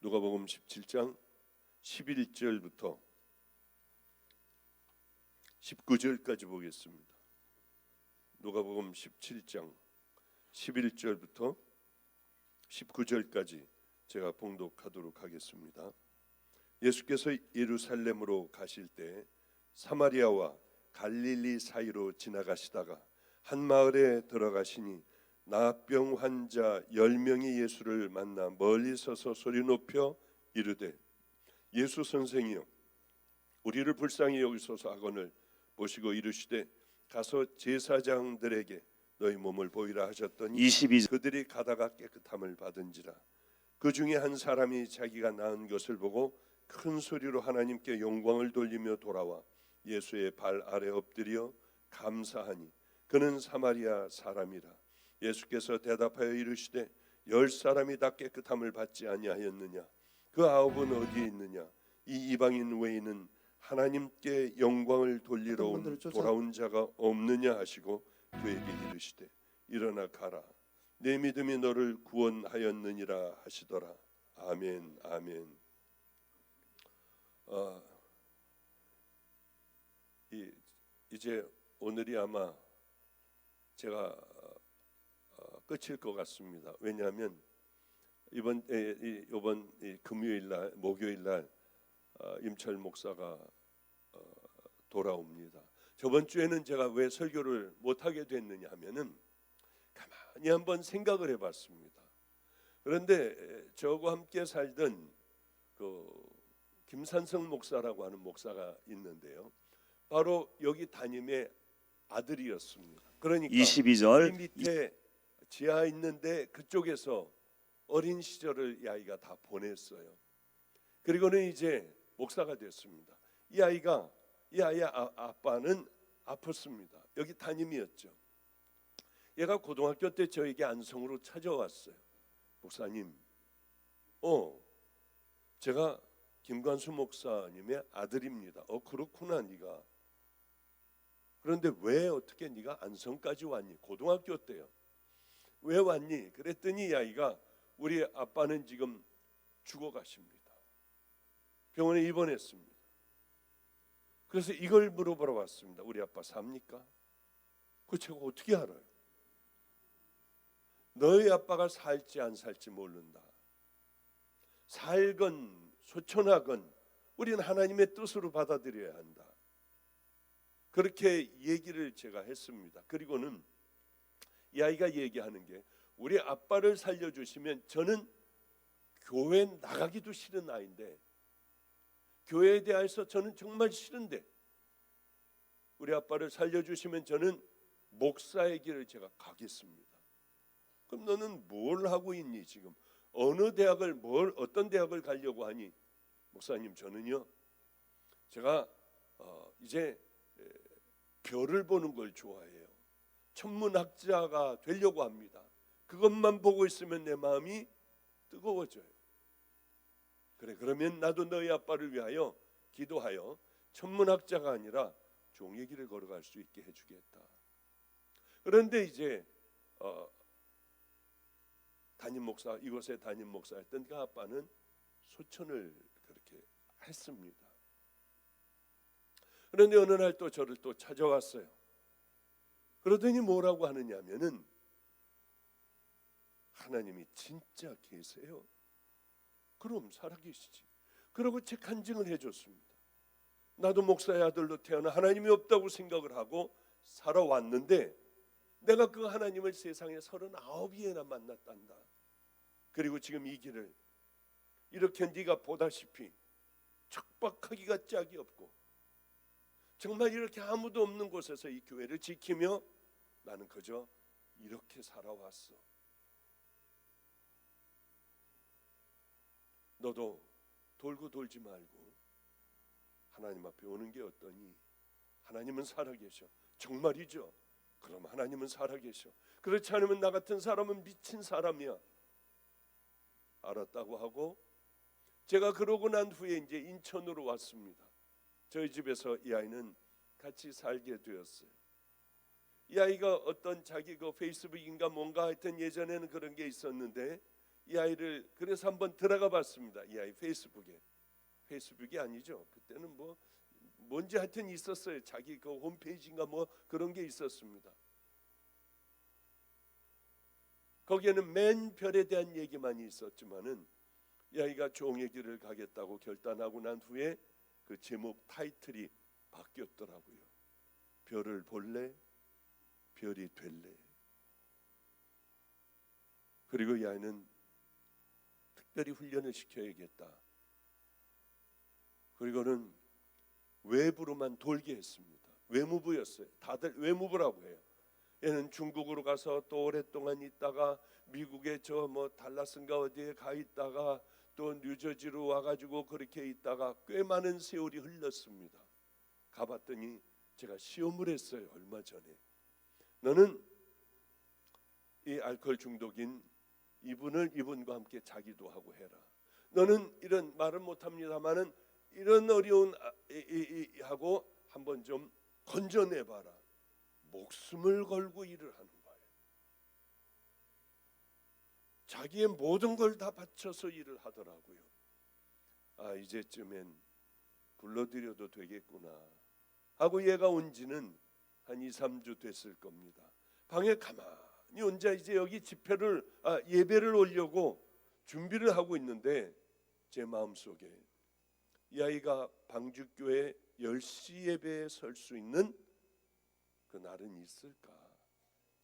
누가복음 17장 11절부터 19절까지 보겠습니다. 누가복음 17장 11절부터 19절까지 제가 봉독하도록 하겠습니다. 예수께서 예루살렘으로 가실 때 사마리아와 갈릴리 사이로 지나가시다가 한 마을에 들어가시니 나병 환자 10명이 예수를 만나 멀리 서서 소리 높여 이르되 예수 선생이여 우리를 불쌍히 여기소서 하거늘 보시고 이르시되 가서 제사장들에게 너희 몸을 보이라 하셨더니 22절 그들이 가다가 깨끗함을 받은지라. 그 중에 한 사람이 자기가 낳은 것을 보고 큰 소리로 하나님께 영광을 돌리며 돌아와 예수의 발 아래 엎드려 감사하니 그는 사마리아 사람이라. 예수께서 대답하여 이르시되 10사람이 다 깨끗함을 받지 아니하였느냐? 그 9은 어디에 있느냐? 이 이방인 외에는 하나님께 영광을 돌리러 돌아온 자가 없느냐 하시고 그에게 이르시되 일어나 가라 내 믿음이 너를 구원하였느니라 하시더라. 아멘 아멘. 이제 오늘이 아마 제가 끝일 것 같습니다. 왜냐하면 이번 금요일 날 목요일 날 임철 목사가 돌아옵니다. 저번 주에는 제가 왜 설교를 못하게 됐느냐 하면은 가만히 한번 생각을 해봤습니다. 그런데 저와 함께 살던 그 김산성 목사라고 하는 목사가 있는데요, 바로 여기 담임의 아들이었습니다. 그러니까 22절 이 밑에 지하 있는데 그쪽에서 어린 시절을 이 아이가 다 보냈어요. 그리고는 이제 목사가 됐습니다. 이 아이의 아빠는 아팠습니다. 여기 담임이었죠. 얘가 고등학교 때 저에게 안성으로 찾아왔어요. 목사님, 제가 김관수 목사님의 아들입니다. 그렇구나 네가. 그런데 왜 어떻게 네가 안성까지 왔니? 고등학교 때요. 왜 왔니? 그랬더니 이 아이가 우리 아빠는 지금 죽어가십니다. 병원에 입원했습니다. 그래서 이걸 물어보러 왔습니다. 우리 아빠 삽니까? 그거 제가 어떻게 알아요? 너희 아빠가 살지 안 살지 모른다. 살건 소천하건 우리는 하나님의 뜻으로 받아들여야 한다. 그렇게 얘기를 제가 했습니다. 그리고는 이 아이가 얘기하는 게 우리 아빠를 살려주시면 저는 교회 나가기도 싫은 아이인데, 교회에 대해서 저는 정말 싫은데 우리 아빠를 살려주시면 저는 목사의 길을 제가 가겠습니다. 그럼 너는 뭘 하고 있니? 지금 어느 대학을 어떤 대학을 가려고 하니? 목사님 저는요 제가 이제 별을 보는 걸 좋아해요. 천문학자가 되려고 합니다. 그것만 보고 있으면 내 마음이 뜨거워져요. 그래, 그러면 나도 너희 아빠를 위하여 기도하여 천문학자가 아니라 종의 길을 걸어갈 수 있게 해주겠다. 그런데 이제 이곳의 담임 목사였던 그 아빠는 소천을 그렇게 했습니다. 그런데 어느 날 또 저를 또 찾아왔어요. 그러더니 뭐라고 하느냐면은 하나님이 진짜 계세요? 그럼 살아계시지. 그러고 책 한 증을 해줬습니다. 나도 목사의 아들로 태어나 하나님이 없다고 생각을 하고 살아왔는데 내가 그 하나님을 세상에 39이나 만났단다. 그리고 지금 이 길을 이렇게 네가 보다시피 척박하기가 짝이 없고 정말 이렇게 아무도 없는 곳에서 이 교회를 지키며 나는 그저 이렇게 살아왔어. 너도 돌고 돌지 말고 하나님 앞에 오는 게 어떠니? 하나님은 살아계셔. 정말이죠? 그럼 하나님은 살아계셔. 그렇지 않으면 나 같은 사람은 미친 사람이야. 알았다고 하고 제가 그러고 난 후에 이제 인천으로 왔습니다. 저희 집에서 이 아이는 같이 살게 되었어요. 이 아이가 어떤 자기 그 페이스북인가 뭔가 하여튼 예전에는 그런 게 있었는데 이 아이를 그래서 한번 들어가 봤습니다. 이 아이 페이스북이 아니죠. 그때는 뭐 뭔지 하여튼 있었어요. 자기 그 홈페이지인가 뭐 그런 게 있었습니다. 거기에는 맨 별에 대한 얘기만 있었지만은 이 아이가 종의 길을 가겠다고 결단하고 난 후에 그 제목 타이틀이 바뀌었더라고요. 별을 볼래? 별이 될래? 그리고 이 아이는 특별히 훈련을 시켜야겠다. 그리고는 외부로만 돌게 했습니다. 외무부였어요. 다들 외무부라고 해요. 얘는 중국으로 가서 또 오랫동안 있다가 미국의 저 뭐 달라스인가 어디에 가 있다가 또 뉴저지로 와가지고 그렇게 있다가 꽤 많은 세월이 흘렀습니다. 가봤더니 제가 시험을 했어요. 얼마 전에. 너는 이 알코올 중독인 이분과 함께 자기도 하고 해라. 너는 이런 말은 못합니다만은 이런 어려운 하고 한번 좀 건져내봐라. 목숨을 걸고 일을 하는 거예요. 자기의 모든 걸 다 바쳐서 일을 하더라고요. 아, 이제쯤엔 불러드려도 되겠구나 하고 얘가 온 지는 한 2, 3주 됐을 겁니다. 방에 가만히 혼자 이제 여기 예배를 올려고 준비를 하고 있는데 제 마음속에 이 아이가 방주교회 10시 예배에 설 수 있는 그 날은 있을까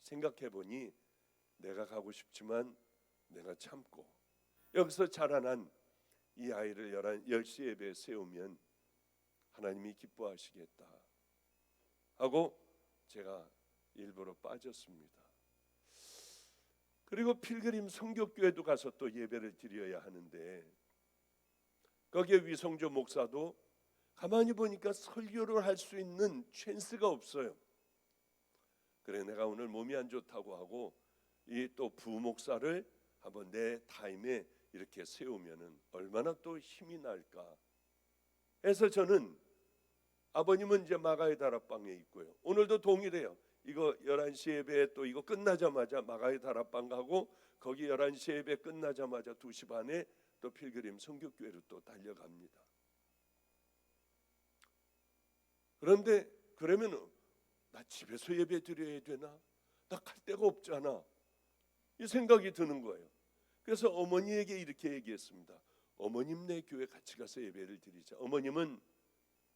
생각해 보니 내가 가고 싶지만 내가 참고 여기서 자라난 이 아이를 10시 예배에 세우면 하나님이 기뻐하시겠다 하고 제가 일부러 빠졌습니다. 그리고 필그림 성교교회도 가서 또 예배를 드려야 하는데 거기에 위성조 목사도 가만히 보니까 설교를 할 수 있는 찬스가 없어요. 그래 내가 오늘 몸이 안 좋다고 하고 이 또 부목사를 한번 내 타임에 이렇게 세우면은 얼마나 또 힘이 날까 해서 저는 아버님은 이제 마가의 다락방에 있고요. 오늘도 동일해요. 이거 11시 예배 또 이거 끝나자마자 마가의 다락방 가고 거기 11시 예배 끝나자마자 2시 반에 또 필그림 성교교회로 또 달려갑니다. 그런데 그러면 나 집에서 예배 드려야 되나? 나 갈 데가 없잖아. 이 생각이 드는 거예요. 그래서 어머니에게 이렇게 얘기했습니다. 어머님 내 교회 같이 가서 예배를 드리자. 어머님은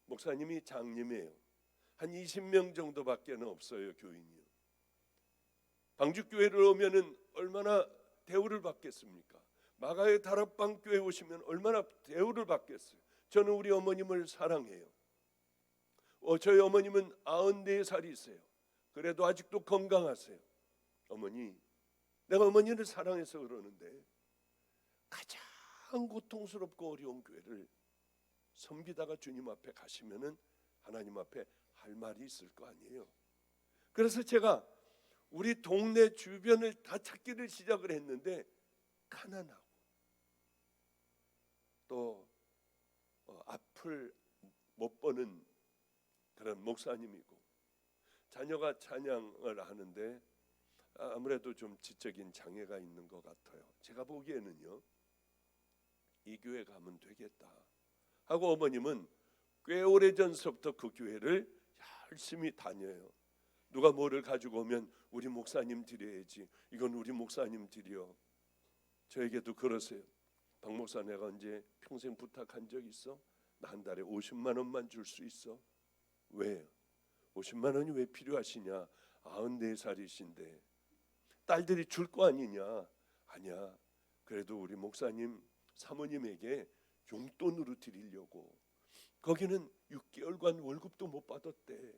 목사님이 장님이에요. 한 20명 정도밖에 없어요. 교인이요. 방주교회를 오면은 얼마나 대우를 받겠습니까? 마가의 다락방 교회 오시면 얼마나 대우를 받겠어요. 저는 우리 어머님을 사랑해요. 저희 어머님은 94살이세요. 그래도 아직도 건강하세요. 어머니, 내가 어머니를 사랑해서 그러는데 가장 고통스럽고 어려운 교회를 섬기다가 주님 앞에 가시면은 하나님 앞에 할 말이 있을 거 아니에요. 그래서 제가 우리 동네 주변을 다 찾기를 시작을 했는데 가난하고 또 앞을 못 보는 그런 목사님이고 자녀가 찬양을 하는데 아무래도 좀 지적인 장애가 있는 것 같아요. 제가 보기에는요 이 교회 가면 되겠다 하고 어머님은 꽤 오래전서부터 그 교회를 열심히 다녀요. 누가 뭐를 가지고 오면 우리 목사님 드려야지. 이건 우리 목사님 드려. 저에게도 그러세요. 박 목사 내가 언제 평생 부탁한 적 있어? 나 한 달에 50만 원만 줄 수 있어? 왜? 50만 원이 왜 필요하시냐? 94살이신데 딸들이 줄 거 아니냐? 아니야. 그래도 우리 목사님 사모님에게 용돈으로 드리려고. 거기는 6개월간 월급도 못 받았대.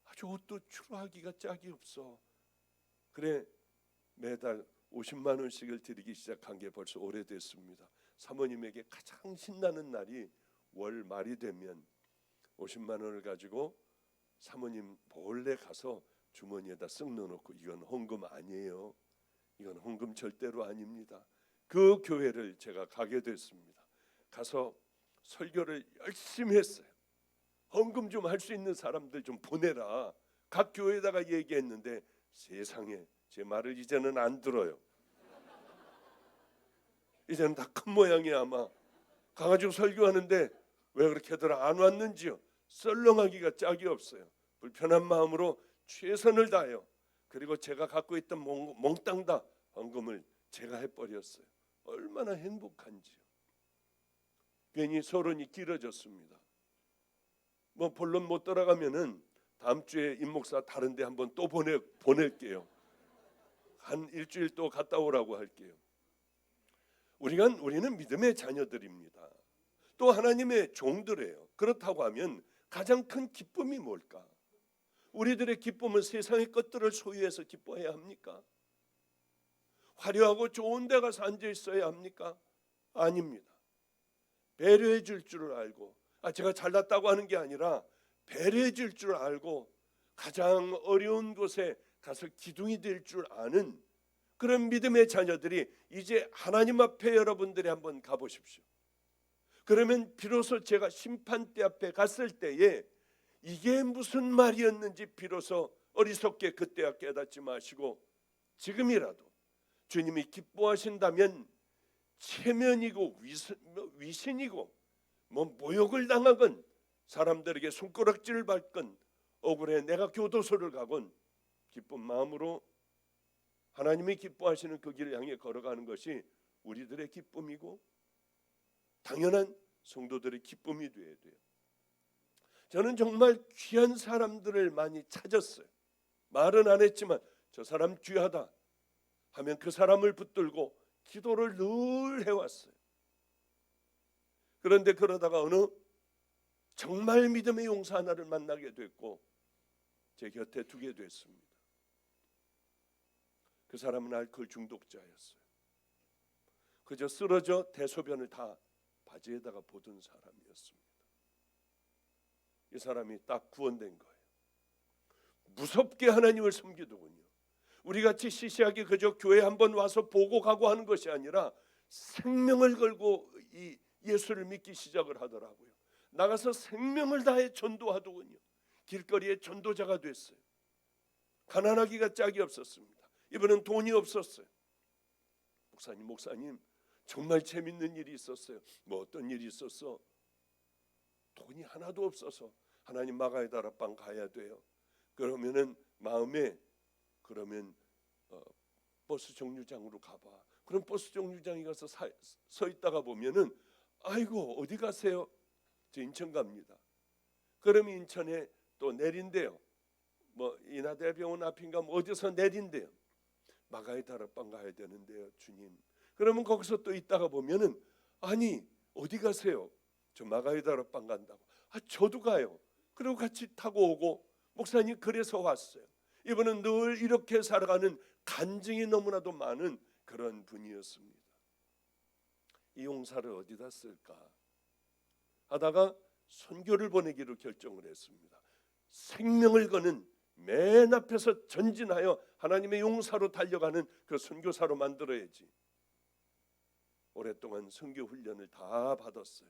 아주 옷도 추로하기가 짝이 없어. 그래 매달 50만 원씩을 드리기 시작한 게 벌써 오래됐습니다. 사모님에게 가장 신나는 날이 월 말이 되면 50만 원을 가지고 사모님 몰래 가서 주머니에다 쓱 넣어놓고 이건 헌금 아니에요. 이건 헌금 절대로 아닙니다. 그 교회를 제가 가게 됐습니다. 가서 설교를 열심히 했어요. 헌금 좀 할 수 있는 사람들 좀 보내라. 각 교회에다가 얘기했는데 세상에 제 말을 이제는 안 들어요. 이제는 다 큰 모양이야. 아마 가가지고 설교하는데 왜 그렇게들 안 왔는지요. 썰렁하기가 짝이 없어요. 불편한 마음으로 최선을 다해요. 그리고 제가 갖고 있던 몽땅 다 헌금을 제가 해버렸어요. 얼마나 행복한지요. 괜히 서론이 길어졌습니다. 뭐 본론 못 따라가면은 다음 주에 임 목사 다른데 한번 또 보낼게요. 한 일주일 또 갔다 오라고 할게요. 우리는 믿음의 자녀들입니다. 또 하나님의 종들이에요. 그렇다고 하면 가장 큰 기쁨이 뭘까? 우리들의 기쁨은 세상의 것들을 소유해서 기뻐해야 합니까? 화려하고 좋은 데 가서 앉아 있어야 합니까? 아닙니다. 배려해 줄 줄 알고, 제가 잘났다고 하는 게 아니라 배려해 줄 줄 알고 가장 어려운 곳에 가서 기둥이 될 줄 아는 그런 믿음의 자녀들이 이제 하나님 앞에 여러분들이 한번 가보십시오. 그러면 비로소 제가 심판대 앞에 갔을 때에 이게 무슨 말이었는지 비로소 어리석게 그때야 깨닫지 마시고 지금이라도 주님이 기뻐하신다면 체면이고 위신이고 뭐 모욕을 당하건 사람들에게 손가락질을 받건 억울해 내가 교도소를 가건 기쁜 마음으로 하나님이 기뻐하시는 그 길을 향해 걸어가는 것이 우리들의 기쁨이고 당연한 성도들의 기쁨이 되어야 돼요. 저는 정말 귀한 사람들을 많이 찾았어요. 말은 안 했지만 저 사람 귀하다 하면 그 사람을 붙들고 기도를 늘 해왔어요. 그런데 그러다가 어느 정말 믿음의 용사 하나를 만나게 됐고 제 곁에 두게 됐습니다. 그 사람은 알코올 중독자였어요. 그저 쓰러져 대소변을 다 바지에다가 보던 사람이었습니다. 이 사람이 딱 구원된 거예요. 무섭게 하나님을 섬기더군요. 우리 같이 시시하게 그저 교회 한번 와서 보고 가고 하는 것이 아니라 생명을 걸고 이 예수를 믿기 시작을 하더라고요. 나가서 생명을 다해 전도하더군요. 길거리에 전도자가 됐어요. 가난하기가 짝이 없었습니다. 이번엔 돈이 없었어요. 목사님 정말 재밌는 일이 있었어요. 뭐 어떤 일이 있었어? 돈이 하나도 없어서 하나님 마가의 다락방 가야 돼요. 그러면은 마음에 버스 정류장으로 가봐. 그럼 버스 정류장에 가서 서 있다가 보면은 아이고 어디 가세요? 저 인천 갑니다. 그럼 인천에 또 내린대요. 뭐 인하대병원 앞인가 뭐 어디서 내린대요. 마가의 다락방 가야 되는데요, 주님. 그러면 거기서 또 있다가 보면은 아니 어디 가세요? 저 마가의 다락방 간다고. 저도 가요. 그리고 같이 타고 오고 목사님 그래서 왔어요. 이분은 늘 이렇게 살아가는 간증이 너무나도 많은 그런 분이었습니다. 이 용사를 어디다 쓸까 하다가 선교를 보내기로 결정을 했습니다. 생명을 거는 맨 앞에서 전진하여 하나님의 용사로 달려가는 그 선교사로 만들어야지. 오랫동안 선교 훈련을 다 받았어요.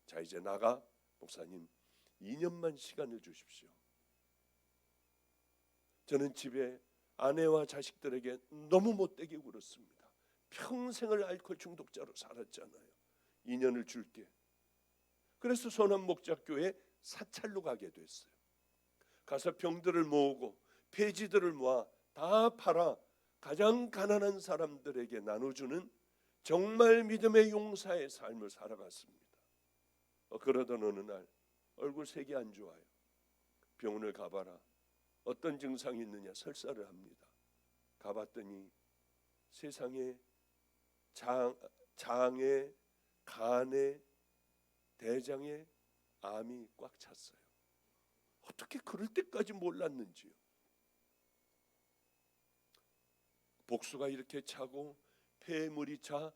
자 이제 나가 목사님 2년만 시간을 주십시오. 저는 집에 아내와 자식들에게 너무 못되게 굴었습니다. 평생을 알코올 중독자로 살았잖아요. 2년을 줄게. 그래서 선한목자교회 사찰로 가게 됐어요. 가서 병들을 모으고 폐지들을 모아 다 팔아 가장 가난한 사람들에게 나눠주는 정말 믿음의 용사의 삶을 살아갔습니다. 그러던 어느 날 얼굴 색이 안 좋아요. 병원을 가봐라. 어떤 증상이 있느냐 설사를 합니다. 가봤더니 세상에 장에 간에 대장에 암이 꽉 찼어요. 어떻게 그럴 때까지 몰랐는지요. 복수가 이렇게 차고 폐물이 차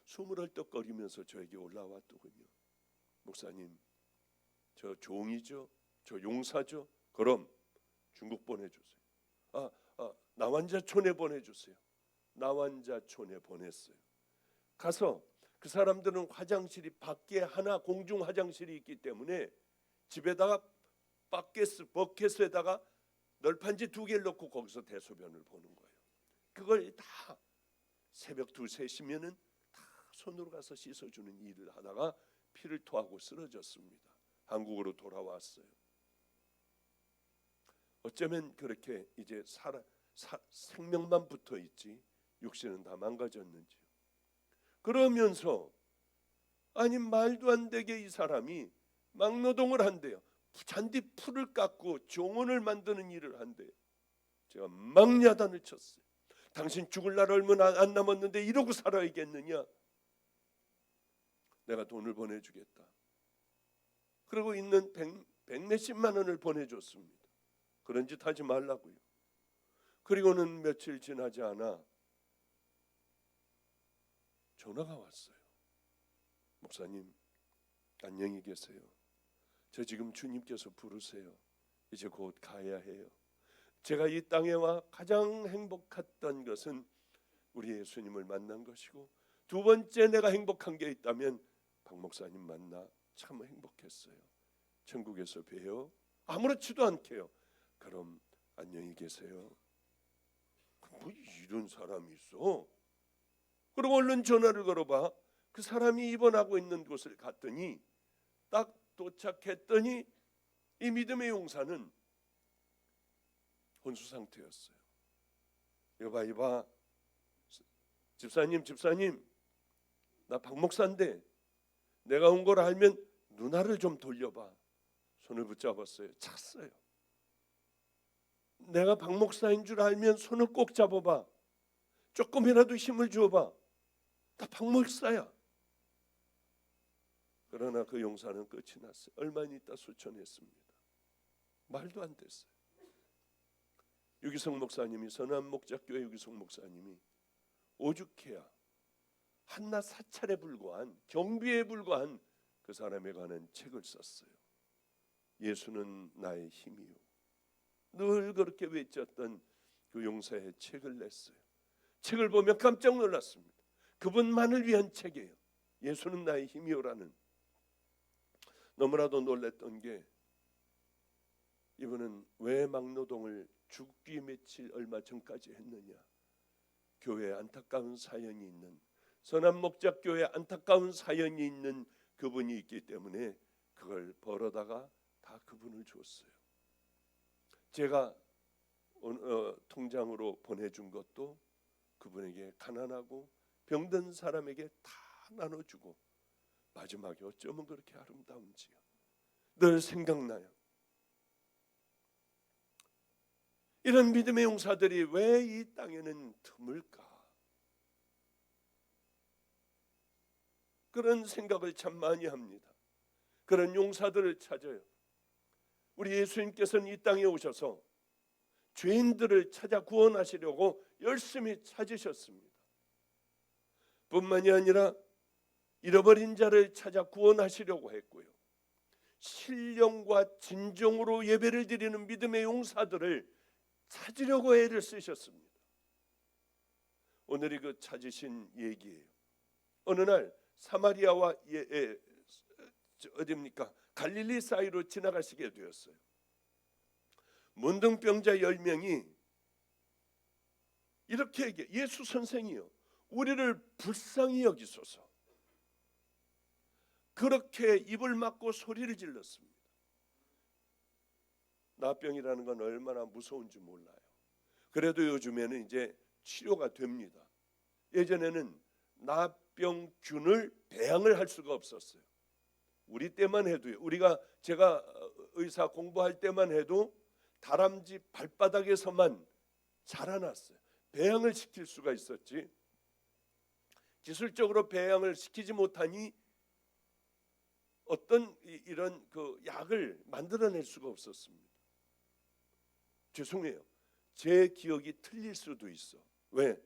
숨을 헐떡거리면서 저에게 올라왔더군요. 목사님, 저 종이죠? 저 용사죠? 그럼 중국 보내주세요. 나환자촌에 보내주세요. 나환자촌에 보냈어요. 가서 그 사람들은 화장실이 밖에 하나 공중 화장실이 있기 때문에 집에다가 버켓에다가 널판지 2개를 넣고 거기서 대소변을 보는 거예요. 그걸 다 새벽 2, 3시면은 다 손으로 가서 씻어주는 일을 하다가 피를 토하고 쓰러졌습니다. 한국으로 돌아왔어요. 어쩌면 그렇게 이제 생명만 붙어 있지 육신은 다 망가졌는지요. 그러면서 아니 말도 안 되게 이 사람이 막노동을 한대요. 잔디 풀을 깎고 종원을 만드는 일을 한대요. 제가 막 야단을 쳤어요. 당신 죽을 날 얼마 안 남았는데 이러고 살아야겠느냐. 내가 돈을 보내주겠다. 그리고 있는 100몇십만 원을 보내줬습니다. 그런 짓 하지 말라고요. 그리고는 며칠 지나지 않아 전화가 왔어요. 목사님 안녕히 계세요. 저 지금 주님께서 부르세요. 이제 곧 가야 해요. 제가 이 땅에 와 가장 행복했던 것은 우리 예수님을 만난 것이고, 두 번째 내가 행복한 게 있다면 박 목사님 만나 참 행복했어요. 천국에서 봬요. 아무렇지도 않게요. 그럼 안녕히 계세요. 뭐 이런 사람이 있어? 그리고 얼른 전화를 걸어봐. 그 사람이 입원하고 있는 곳을 갔더니 딱 도착했더니 이 믿음의 용사는 혼수 상태였어요. 이봐 집사님 나 박 목사인데 내가 온 걸 알면 누나를 좀 돌려봐. 손을 붙잡았어요. 찼어요. 내가 박 목사인 줄 알면 손을 꼭 잡아봐. 조금이라도 힘을 줘봐. 나 박 목사야. 그러나 그 용사는 끝이 났어요. 얼마 있다 소천했습니다. 말도 안 됐어요. 유기성 목사님이, 선한 목자교회 유기성 목사님이 오죽해야 한낱 사찰에 불과한, 경비에 불과한 그 사람에 관한 책을 썼어요. 예수는 나의 힘이요. 늘 그렇게 외쳤던 그 용사의 책을 냈어요. 책을 보면 깜짝 놀랐습니다. 그분만을 위한 책이에요. 예수는 나의 힘이요라는. 너무나도 놀랐던 게, 이분은 왜 막노동을 죽기 며칠 얼마 전까지 했느냐. 교회에 안타까운 사연이 있는, 선한 목자교회에 안타까운 사연이 있는 그분이 있기 때문에 그걸 벌어다가 다 그분을 줬어요. 제가 통장으로 보내준 것도 그분에게, 가난하고 병든 사람에게 다 나눠주고, 마지막에 어쩌면 그렇게 아름다운지요. 늘 생각나요. 이런 믿음의 용사들이 왜 이 땅에는 드물까? 그런 생각을 참 많이 합니다. 그런 용사들을 찾아요. 우리 예수님께서는 이 땅에 오셔서 죄인들을 찾아 구원하시려고 열심히 찾으셨습니다. 뿐만이 아니라 잃어버린 자를 찾아 구원하시려고 했고요. 신령과 진정으로 예배를 드리는 믿음의 용사들을 찾으려고 애를 쓰셨습니다. 오늘이 그 찾으신 얘기예요. 어느 날 사마리아와 어디입니까? 갈릴리 사이로 지나가시게 되었어요. 문둥병자 10명이 이렇게 얘기해. 예수 선생이요, 우리를 불쌍히 여기소서. 그렇게 입을 막고 소리를 질렀습니다. 나병이라는 건 얼마나 무서운지 몰라요. 그래도 요즘에는 이제 치료가 됩니다. 예전에는 나병균을 배양을 할 수가 없었어요. 우리 때만 해도요. 제가 의사 공부할 때만 해도 다람쥐 발바닥에서만 자라났어요. 배양을 시킬 수가 있었지, 기술적으로 배양을 시키지 못하니 어떤 이런 그 약을 만들어낼 수가 없었습니다. 죄송해요. 제 기억이 틀릴 수도 있어. 왜?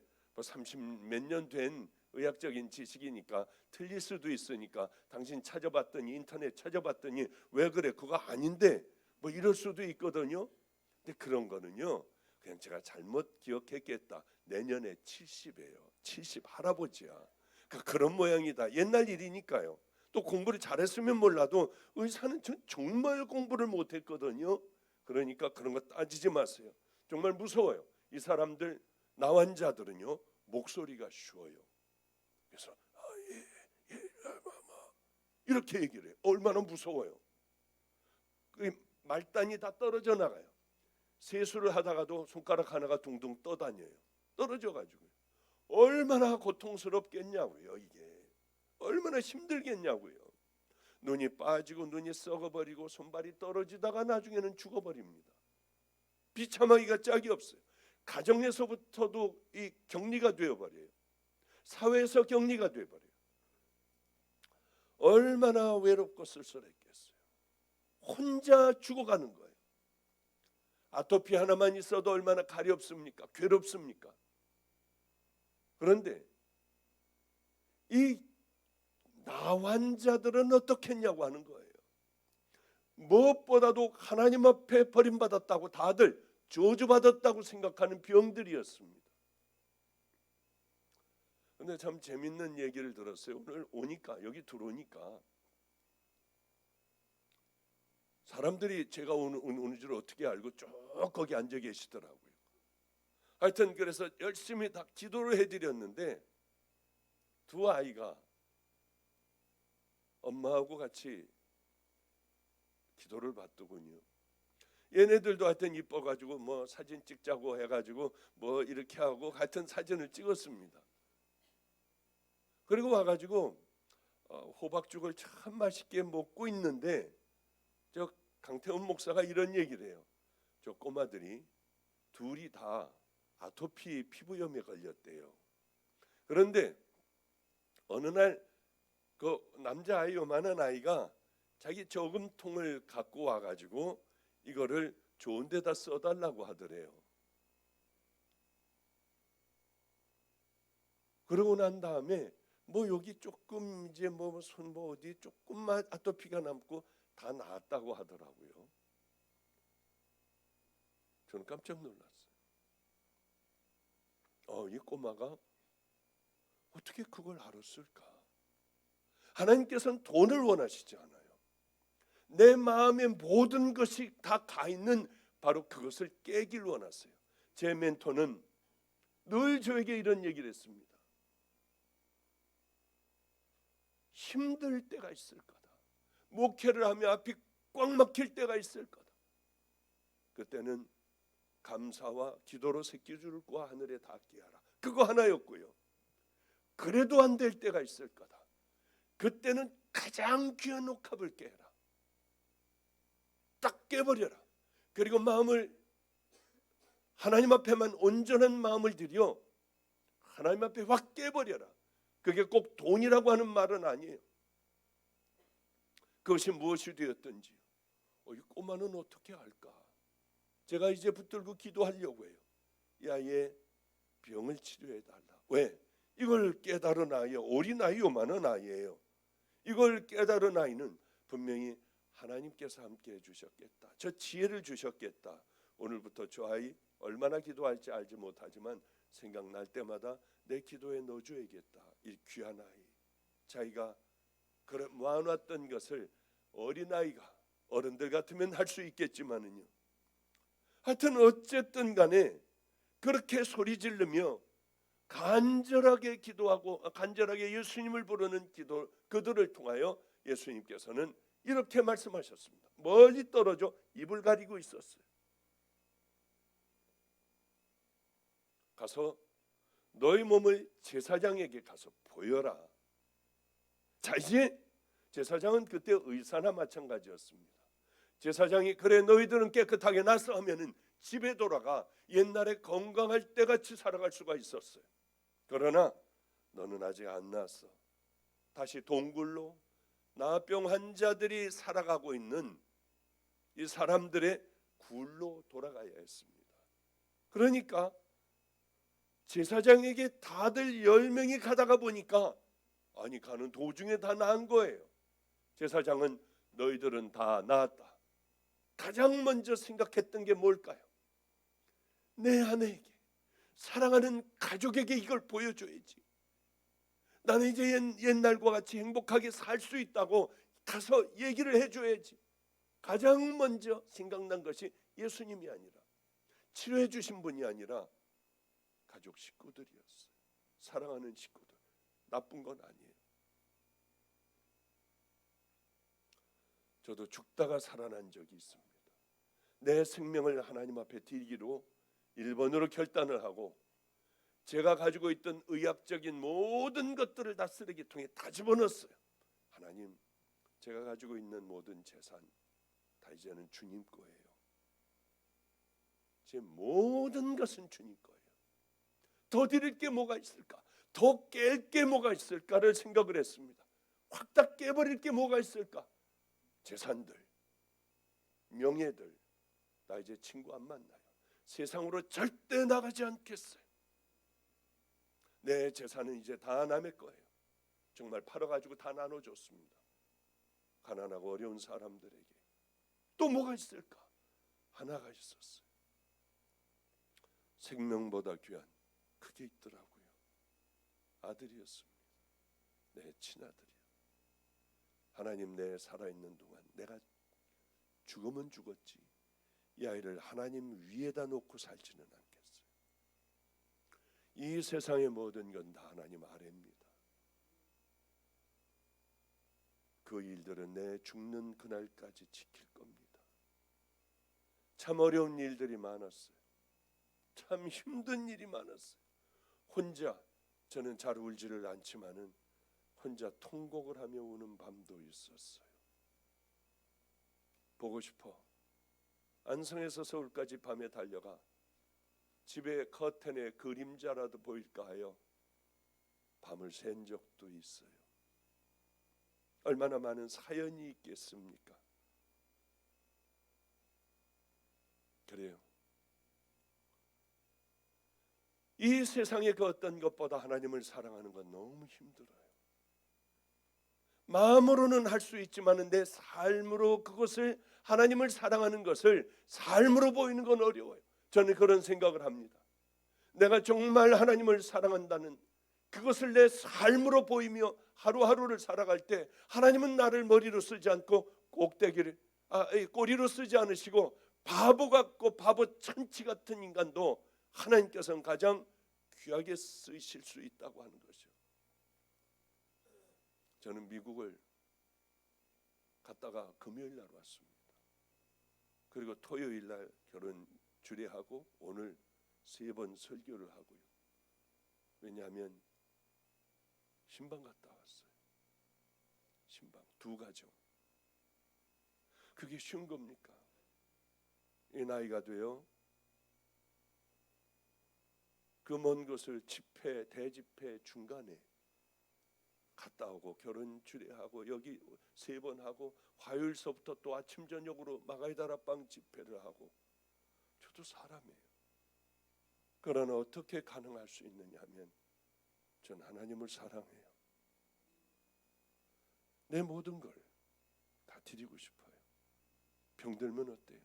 30 몇 년 된 의학적인 지식이니까 틀릴 수도 있으니까 당신 찾아봤더니, 인터넷 찾아봤더니 왜 그래? 그거 아닌데 뭐 이럴 수도 있거든요. 근데 그런 거는요, 그냥 제가 잘못 기억했겠다. 내년에 70이에요. 70 할아버지야. 그러니까 그런 모양이다. 옛날 일이니까요. 또 공부를 잘했으면 몰라도 의사는 정말 공부를 못했거든요. 그러니까 그런 거 따지지 마세요. 정말 무서워요. 이 사람들, 나환자들은요, 목소리가 쉬워요. 그래서 이렇게 얘기를 해요. 얼마나 무서워요. 그 말단이 다 떨어져 나가요. 세수를 하다가도 손가락 하나가 둥둥 떠다녀요. 떨어져 가지고 얼마나 고통스럽겠냐고요. 이게 얼마나 힘들겠냐고요. 눈이 빠지고 눈이 썩어버리고 손발이 떨어지다가 나중에는 죽어버립니다. 비참하기가 짝이 없어요. 가정에서부터도 이 격리가 되어버려요. 사회에서 격리가 되어버려요. 얼마나 외롭고 쓸쓸했겠어요. 혼자 죽어가는 거예요. 아토피 하나만 있어도 얼마나 가렵습니까? 괴롭습니까? 그런데 이 나환자들은 어떻게 했냐고 하는 거예요. 무엇보다도 하나님 앞에 버림받았다고 다들 저주받았다고 생각하는 병들이었습니다. 근데 참 재밌는 얘기를 들었어요. 오늘 오니까 여기 들어오니까 사람들이 제가 오는 줄 어떻게 알고 쭉 거기 앉아 계시더라고요. 하여튼 그래서 열심히 다 기도를 해드렸는데 두 아이가 엄마하고 같이 기도를 받더군요. 얘네들도 하여튼 이뻐가지고 뭐 사진 찍자고 해가지고 뭐 이렇게 하고 하여튼 사진을 찍었습니다. 그리고 와가지고 호박죽을 참 맛있게 먹고 있는데 저 강태훈 목사가 이런 얘기를 해요. 저 꼬마들이 둘이 다 아토피 피부염에 걸렸대요. 그런데 어느 날 그 남자아이 요만한 아이가 자기 저금통을 갖고 와가지고 이거를 좋은 데다 써달라고 하더래요. 그러고 난 다음에 뭐 여기 조금 이제 뭐 손 뭐 어디 조금만 아토피가 남고 다 나았다고 하더라고요. 저는 깜짝 놀랐어요. 이 꼬마가 어떻게 그걸 알았을까? 하나님께서는 돈을 원하시지 않아요. 내 마음의 모든 것이 다 가 있는 바로 그것을 깨길 원하세요. 제 멘토는 늘 저에게 이런 얘기를 했습니다. 힘들 때가 있을 거다. 목회를 하며 앞이 꽉 막힐 때가 있을 거다. 그때는 감사와 기도로 새끼줄을 꼬아 하늘에 닿게 하라. 그거 하나였고요. 그래도 안 될 때가 있을 거다. 그때는 가장 귀한 옥합을 깨라. 딱 깨버려라. 그리고 마음을 하나님 앞에만 온전한 마음을 들여 하나님 앞에 확 깨버려라. 그게 꼭 돈이라고 하는 말은 아니에요. 그것이 무엇이 되었든지 이 꼬마는 어떻게 할까? 제가 이제 붙들고 기도하려고 해요. 이 아이의 병을 치료해달라. 왜? 이걸 깨달은 아이요. 어린아이 요만한 아이예요. 이걸 깨달은 아이는 분명히 하나님께서 함께 해주셨겠다. 저 지혜를 주셨겠다. 오늘부터 저 아이 얼마나 기도할지 알지 못하지만 생각날 때마다 내 기도에 넣어줘야겠다. 이 귀한 아이. 자기가 모아놨던 것을 어린아이가 어른들 같으면 할 수 있겠지만은요. 하여튼 어쨌든 간에 그렇게 소리 지르며 간절하게 기도하고 간절하게 예수님을 부르는 기도 그들을 통하여 예수님께서는 이렇게 말씀하셨습니다. 멀리 떨어져 입을 가리고 있었어요. 가서 너희 몸을 제사장에게 가서 보여라. 자, 이제 제사장은 그때 의사나 마찬가지였습니다. 제사장이 그래 너희들은 깨끗하게 났어 하면은 집에 돌아가 옛날에 건강할 때 같이 살아갈 수가 있었어요. 그러나 너는 아직 안 났어. 다시 동굴로 나병 환자들이 살아가고 있는 이 사람들의 굴로 돌아가야 했습니다. 그러니까 제사장에게 다들 10명이 가다가 보니까 아니 가는 도중에 다 나은 거예요. 제사장은 너희들은 다 나았다. 가장 먼저 생각했던 게 뭘까요? 내 아내에게 사랑하는 가족에게 이걸 보여줘야지. 나는 이제 옛날과 같이 행복하게 살 수 있다고 가서 얘기를 해줘야지. 가장 먼저 생각난 것이 예수님이 아니라 치료해 주신 분이 아니라 가족 식구들이었어요. 사랑하는 식구들, 나쁜 건 아니에요. 저도 죽다가 살아난 적이 있습니다. 내 생명을 하나님 앞에 드리기로 1번으로 결단을 하고 제가 가지고 있던 의학적인 모든 것들을 다 쓰레기통에 다 집어넣었어요. 하나님, 제가 가지고 있는 모든 재산 다 이제는 주님 거예요. 제 모든 것은 주님 거예요. 더 드릴 게 뭐가 있을까? 더 깰 게 뭐가 있을까를 생각을 했습니다. 확 다 깨버릴 게 뭐가 있을까? 재산들, 명예들, 나 이제 친구 안 만나요. 세상으로 절대 나가지 않겠어요. 내 재산은 이제 다 남의 거예요. 정말 팔아가지고 다 나눠줬습니다. 가난하고 어려운 사람들에게. 또 뭐가 있을까? 하나가 있었어요. 생명보다 귀한 그게 있더라고요. 아들이었습니다. 내 친아들이요. 하나님, 내 살아있는 동안 내가 죽으면 죽었지 이 아이를 하나님 위에다 놓고 살지는 않겠어요. 이 세상의 모든 건 다 하나님 아래입니다. 그 일들은 내 죽는 그날까지 지킬 겁니다. 참 어려운 일들이 많았어요. 참 힘든 일이 많았어요. 혼자, 저는 잘 울지를 않지만은 혼자 통곡을 하며 우는 밤도 있었어요. 보고 싶어 안성에서 서울까지 밤에 달려가 집에 커튼에 그림자라도 보일까 하여 밤을 샌 적도 있어요. 얼마나 많은 사연이 있겠습니까? 그래요. 이 세상의 그 어떤 것보다 하나님을 사랑하는 건 너무 힘들어요. 마음으로는 할 수 있지만 내 삶으로 그것을, 하나님을 사랑하는 것을 삶으로 보이는 건 어려워요. 저는 그런 생각을 합니다. 내가 정말 하나님을 사랑한다는 그것을 내 삶으로 보이며 하루하루를 살아갈 때 하나님은 나를 머리로 쓰지 않고 꼬리로 쓰지 않으시고 바보 같고 바보 천치 같은 인간도 하나님께서는 가장 귀하게 쓰실 수 있다고 하는 것이죠. 저는 미국을 갔다가 금요일 날 왔습니다. 그리고 토요일 날 결혼 주례하고 오늘 3번 설교를 하고요. 왜냐하면 신방 갔다 왔어요. 신방 2가정. 그게 쉬운 겁니까? 이 나이가 돼요. 그 먼 곳을 집회, 대집회 중간에 갔다 오고 결혼 주례하고 여기 3번 하고 화요일서부터 또 아침 저녁으로 마가이 다락방 집회를 하고, 저도 사람이에요. 그러나 어떻게 가능할 수 있느냐 하면 전 하나님을 사랑해요. 내 모든 걸 다 드리고 싶어요. 병들면 어때요?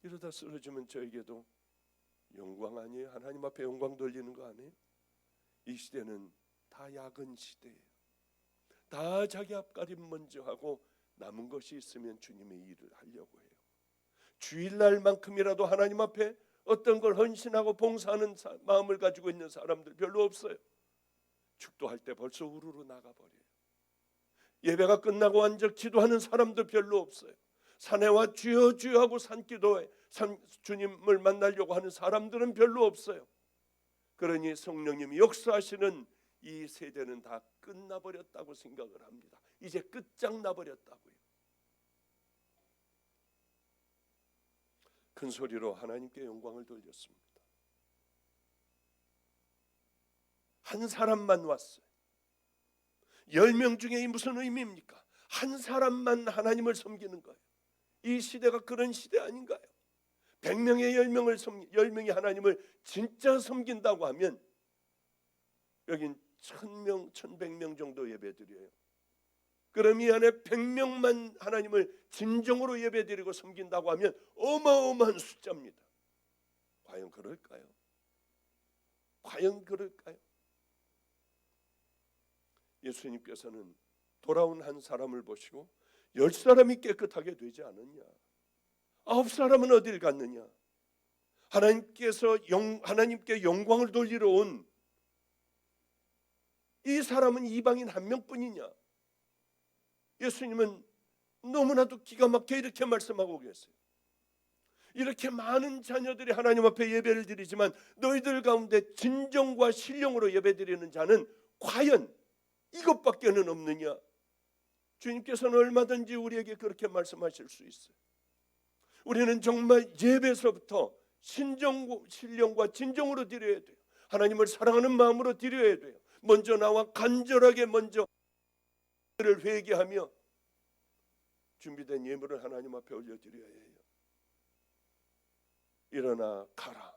이러다 쓰러지면 저에게도 영광 아니에요? 하나님 앞에 영광 돌리는 거 아니에요? 이 시대는 다 야근 시대예요. 다 자기 앞가림 먼저 하고 남은 것이 있으면 주님의 일을 하려고 해요. 주일날만큼이라도 하나님 앞에 어떤 걸 헌신하고 봉사하는 마음을 가지고 있는 사람들 별로 없어요. 축도할 때 벌써 우르르 나가버려요. 예배가 끝나고 앉아 기도하는 사람도 별로 없어요. 산에와 주여 주여 하고 산기도에 주님을 만나려고 하는 사람들은 별로 없어요. 그러니 성령님이 역사하시는 이 세대는 다 끝나버렸다고 생각을 합니다. 이제 끝장나버렸다고요. 큰 소리로 하나님께 영광을 돌렸습니다. 한 사람만 왔어요. 10명 중에 무슨 의미입니까? 한 사람만 하나님을 섬기는 거예요. 이 시대가 그런 시대 아닌가요? 100명의 10명이 하나님을 진짜 섬긴다고 하면 여긴 1000명, 1100명 정도 예배드려요. 그럼 이 안에 100명만 하나님을 진정으로 예배드리고 섬긴다고 하면 어마어마한 숫자입니다. 과연 그럴까요? 과연 그럴까요? 예수님께서는 돌아온 한 사람을 보시고 10사람이 깨끗하게 되지 않았냐? 9사람은 어딜 갔느냐? 하나님께 영광을 돌리러 온 이 사람은 이방인 한 명뿐이냐? 예수님은 너무나도 기가 막혀 이렇게 말씀하고 계세요. 이렇게 많은 자녀들이 하나님 앞에 예배를 드리지만 너희들 가운데 진정과 신령으로 예배드리는 자는 과연 이것밖에는 없느냐? 주님께서는 얼마든지 우리에게 그렇게 말씀하실 수 있어요. 우리는 정말 예배에서부터 신령과 진정으로 드려야 돼요. 하나님을 사랑하는 마음으로 드려야 돼요. 먼저 나와 간절하게 먼저 를 회개하며 준비된 예물을 하나님 앞에 올려드려야 해요. 일어나 가라.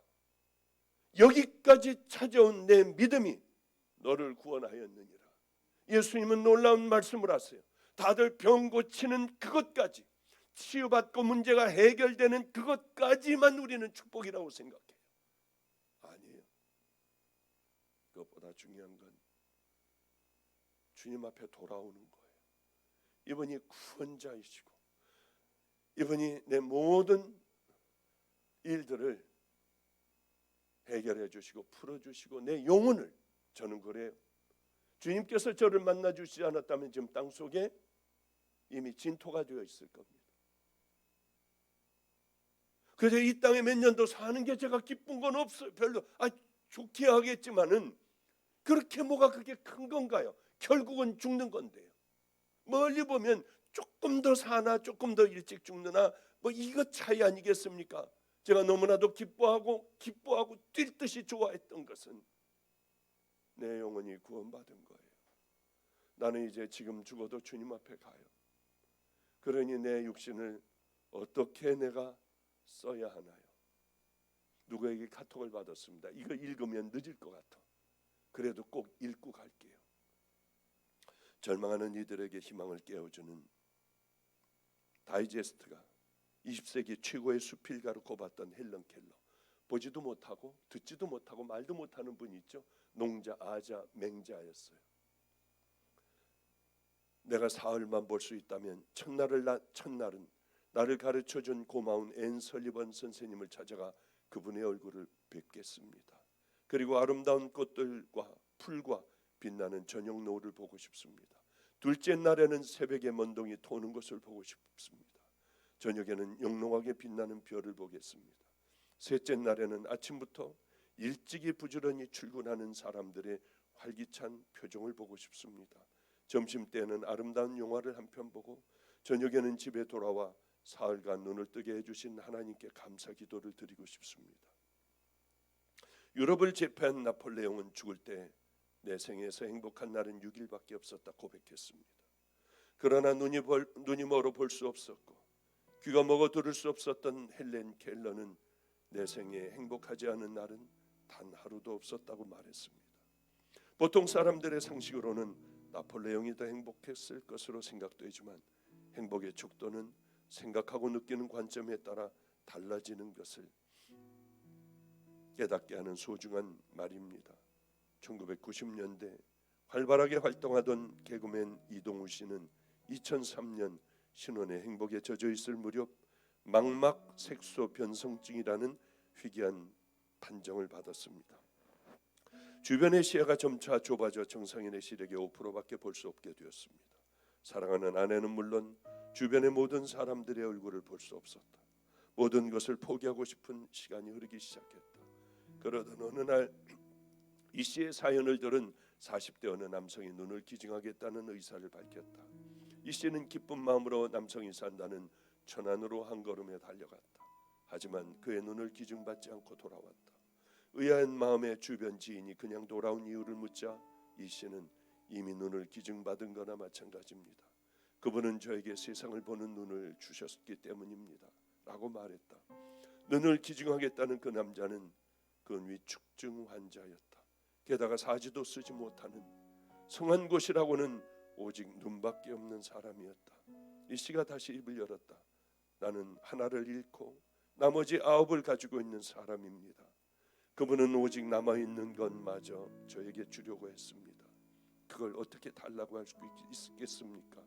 여기까지 찾아온 내 믿음이 너를 구원하였느니라. 예수님은 놀라운 말씀을 하세요. 다들 병 고치는 그것까지, 치유받고 문제가 해결되는 그것까지만 우리는 축복이라고 생각해요. 아니에요. 그것보다 중요한 건 주님 앞에 돌아오는 거예요. 이분이 구원자이시고 이분이 내 모든 일들을 해결해 주시고 풀어주시고 내 영혼을, 저는 그래요. 주님께서 저를 만나 주시지 않았다면 지금 땅속에 이미 진토가 되어 있을 겁니다. 그래서 이 땅에 몇 년도 사는 게 제가 기쁜 건 없어요. 별로 좋게 하겠지만은 그렇게 뭐가 그게 큰 건가요? 결국은 죽는 건데요. 멀리 보면 조금 더 사나 조금 더 일찍 죽느나 뭐 이것 차이 아니겠습니까? 제가 너무나도 기뻐하고 뛸 듯이 좋아했던 것은 내 영혼이 구원받은 거예요. 나는 이제 지금 죽어도 주님 앞에 가요. 그러니 내 육신을 어떻게 내가 써야 하나요? 누구에게 카톡을 받았습니다. 이거 읽으면 늦을 것 같아. 그래도 꼭 읽고 갈게요. 절망하는 이들에게 희망을 깨워주는 다이제스트가 20세기 최고의 수필가로 꼽았던 헬런 켈러. 보지도 못하고 듣지도 못하고 말도 못하는 분이 있죠. 농자, 아자, 맹자였어요. 내가 사흘만 볼 수 있다면 첫날은 나를 가르쳐준 고마운 앤 설리번 선생님을 찾아가 그분의 얼굴을 뵙겠습니다. 그리고 아름다운 꽃들과 풀과 빛나는 저녁 노을을 보고 싶습니다. 둘째 날에는 새벽에 먼동이 도는 것을 보고 싶습니다. 저녁에는 영롱하게 빛나는 별을 보겠습니다. 셋째 날에는 아침부터 일찍이 부지런히 출근하는 사람들의 활기찬 표정을 보고 싶습니다. 점심때는 아름다운 영화를 한 편 보고 저녁에는 집에 돌아와 사흘간 눈을 뜨게 해주신 하나님께 감사 기도를 드리고 싶습니다. 유럽을 제패한 나폴레옹은 죽을 때 내 생에서 행복한 날은 6일밖에 없었다 고백했습니다. 그러나 눈이 멀어 볼 수 없었고 귀가 먹어 들을 수 없었던 헬렌 켈러는 내 생에 행복하지 않은 날은 단 하루도 없었다고 말했습니다. 보통 사람들의 상식으로는 나폴레옹이 더 행복했을 것으로 생각되지만 행복의 척도는 생각하고 느끼는 관점에 따라 달라지는 것을 깨닫게 하는 소중한 말입니다. 1990년대 활발하게 활동하던 개그맨 이동우 씨는 2003년 신혼의 행복에 젖어 있을 무렵 망막 색소 변성증이라는 희귀한 판정을 받았습니다. 주변의 시야가 점차 좁아져 정상인의 시력의 5%밖에 볼 수 없게 되었습니다. 사랑하는 아내는 물론 주변의 모든 사람들의 얼굴을 볼 수 없었다. 모든 것을 포기하고 싶은 시간이 흐르기 시작했다. 그러던 어느 날 이 씨의 사연을 들은 40대 어느 남성이 눈을 기증하겠다는 의사를 밝혔다. 이 씨는 기쁜 마음으로 남성이 산다는 천안으로 한 걸음에 달려갔다. 하지만 그의 눈을 기증받지 않고 돌아왔다. 의아한 마음에 주변 지인이 그냥 돌아온 이유를 묻자 이 씨는 이미 눈을 기증받은 거나 마찬가지입니다. 그분은 저에게 세상을 보는 눈을 주셨기 때문입니다. 라고 말했다. 눈을 기증하겠다는 그 남자는 근위축증 환자였다. 게다가 사지도 쓰지 못하는 성한 곳이라고는 오직 눈밖에 없는 사람이었다. 이 씨가 다시 입을 열었다. 나는 하나를 잃고 나머지 9을 가지고 있는 사람입니다. 그분은 오직 남아있는 것마저 저에게 주려고 했습니다. 그걸 어떻게 달라고 할 수 있겠습니까?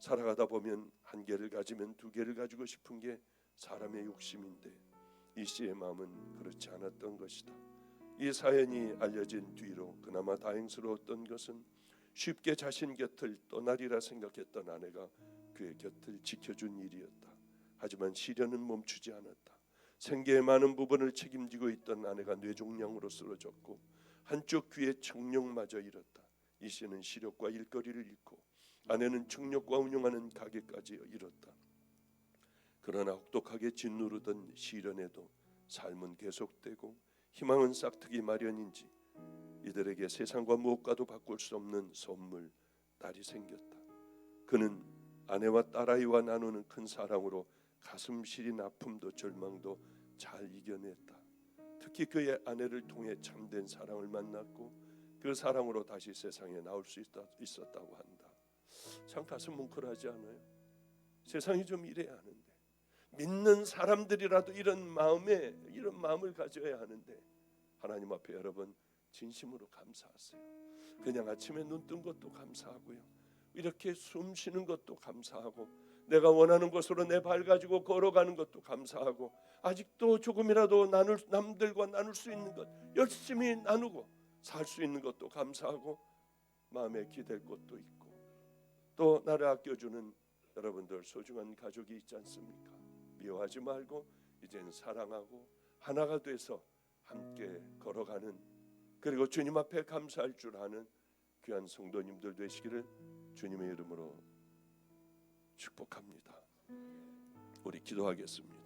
살아가다 보면 한 개를 가지면 2개를 가지고 싶은 게 사람의 욕심인데 이 씨의 마음은 그렇지 않았던 것이다. 이 사연이 알려진 뒤로 그나마 다행스러웠던 것은 쉽게 자신 곁을 떠나리라 생각했던 아내가 그의 곁을 지켜준 일이었다. 하지만 시련은 멈추지 않았다. 생계의 많은 부분을 책임지고 있던 아내가 뇌종양으로 쓰러졌고 한쪽 귀의 청력마저 잃었다. 이 씨는 시력과 일거리를 잃고 아내는 청력과 운영하는 가게까지 잃었다. 그러나 혹독하게 짓누르던 시련에도 삶은 계속되고 희망은 싹트기 마련인지 이들에게 세상과 무엇과도 바꿀 수 없는 선물, 딸이 생겼다. 그는 아내와 딸아이와 나누는 큰 사랑으로 가슴 시린 아픔도 절망도 잘 이겨냈다. 특히 그의 아내를 통해 참된 사랑을 만났고 그 사랑으로 다시 세상에 나올 수 있었다고 한다. 참 가슴 뭉클하지 않아요? 세상이 좀 이래야 하는데, 믿는 사람들이라도 이런 마음을 가져야 하는데, 하나님 앞에 여러분 진심으로 감사하세요. 그냥 아침에 눈 뜬 것도 감사하고요, 이렇게 숨 쉬는 것도 감사하고, 내가 원하는 곳으로 내 발 가지고 걸어가는 것도 감사하고, 아직도 조금이라도 남들과 나눌 수 있는 것 열심히 나누고 살 수 있는 것도 감사하고, 마음에 기댈 것도 있고, 또 나를 아껴주는 여러분들 소중한 가족이 있지 않습니까? 미워하지 말고 이제는 사랑하고 하나가 돼서 함께 걸어가는, 그리고 주님 앞에 감사할 줄 아는 귀한 성도님들 되시기를 주님의 이름으로 축복합니다. 우리 기도하겠습니다.